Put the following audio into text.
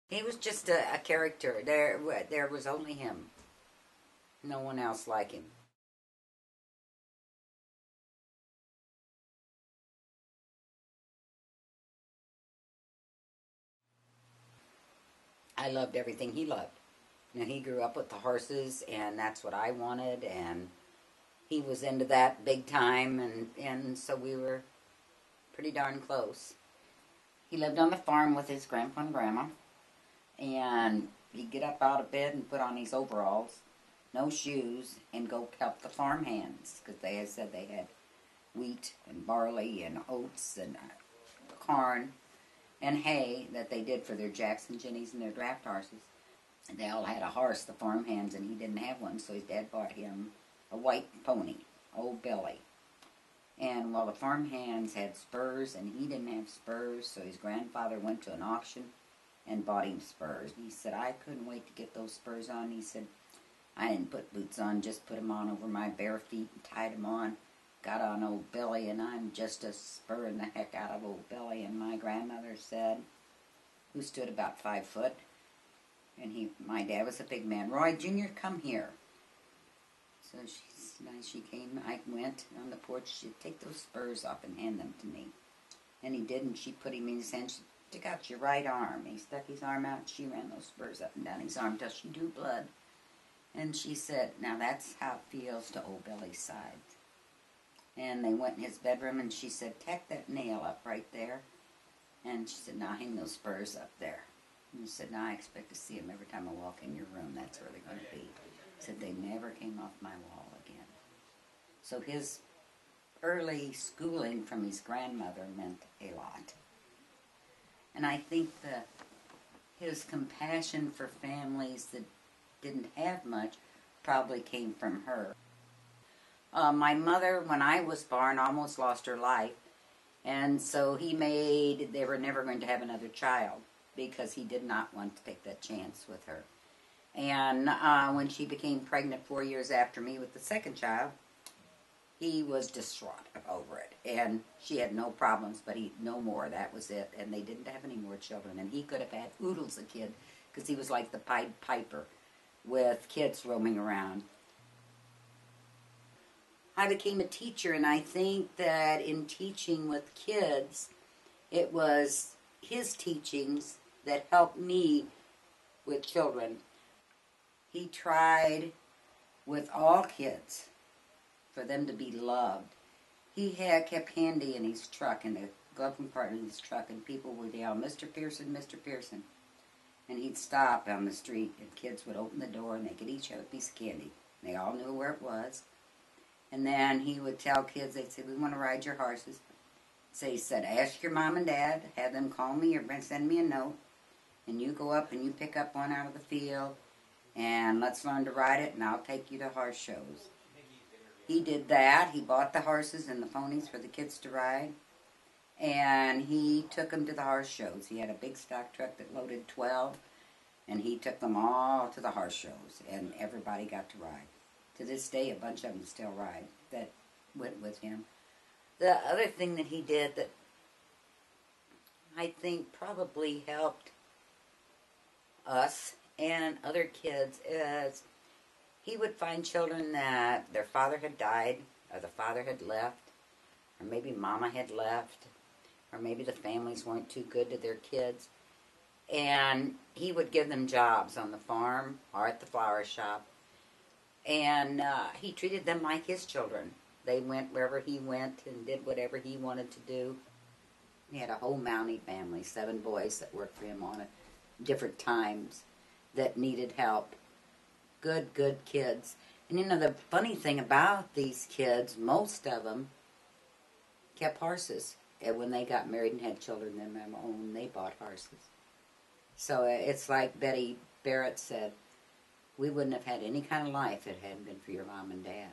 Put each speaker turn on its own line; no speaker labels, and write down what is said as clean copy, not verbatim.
He was just a character. There was only him. No one else like him. I loved everything he loved. You know, he grew up with the horses, and that's what I wanted, and he was into that big time, and so we were pretty darn close. He lived on the farm with his grandpa and grandma, and he'd get up out of bed and put on his overalls, no shoes, and go help the farm hands, because they had said they had wheat and barley and oats and corn and hay that they did for their jacks and jennies and their draft horses. And they all had a horse, the farm hands, and he didn't have one, so his dad bought him a white pony, Old Billy. And while the farm hands had spurs and he didn't have spurs, so his grandfather went to an auction and bought him spurs. And he said, I couldn't wait to get those spurs on. He said, I didn't put boots on, just put them on over my bare feet and tied them on. Got on Old Billy, and I'm just a spurring the heck out of Old Billy. And my grandmother said, who stood about 5 foot, and my dad was a big man, Roy Jr., come here. So she came, I went on the porch, she'd take those spurs off and hand them to me. And he did, and she put him in his hand, she took out your right arm. He stuck his arm out, and she ran those spurs up and down his arm till she drew blood. And she said, now that's how it feels to Old Billy's side. And they went in his bedroom, and she said, tack that nail up right there. And she said, now hang those spurs up there. And he said, now I expect to see them every time I walk in your room. That's where they're going to be. He said, they never came off my wall again. So his early schooling from his grandmother meant a lot. And I think his compassion for families that didn't have much probably came from her. My mother, when I was born, almost lost her life. And so they were never going to have another child because he did not want to take that chance with her. And when she became pregnant 4 years after me with the second child, he was distraught over it. And she had no problems, but no more. That was it. And they didn't have any more children. And he could have had oodles of kids because he was like the Pied Piper with kids roaming around. I became a teacher, and I think that in teaching with kids, it was his teachings that helped me with children. He tried with all kids for them to be loved. He kept handy in his truck, in the glove compartment in his truck, and people would yell, Mr. Pearson, Mr. Pearson. And he'd stop on the street, and kids would open the door, and they could each have a piece of candy. They all knew where it was. And then he would tell kids, they'd say, we want to ride your horses. So he said, ask your mom and dad, have them call me or send me a note, and you go up and you pick up one out of the field, and let's learn to ride it, and I'll take you to horse shows. He did that. He bought the horses and the ponies for the kids to ride, and he took them to the horse shows. He had a big stock truck that loaded 12, and he took them all to the horse shows, and everybody got to ride. To this day, a bunch of them still ride that went with him. The other thing that he did that I think probably helped us and other kids is he would find children that their father had died, or the father had left, or maybe mama had left, or maybe the families weren't too good to their kids. And he would give them jobs on the farm or at the flower shop. And he treated them like his children. They went wherever he went and did whatever he wanted to do. He had a whole Mountie family, 7 boys that worked for him on different times that needed help. Good, good kids. And you know, the funny thing about these kids, most of them kept horses. And when they got married and had children of their own, they bought horses. So it's like Betty Barrett said, we wouldn't have had any kind of life if it hadn't been for your mom and dad.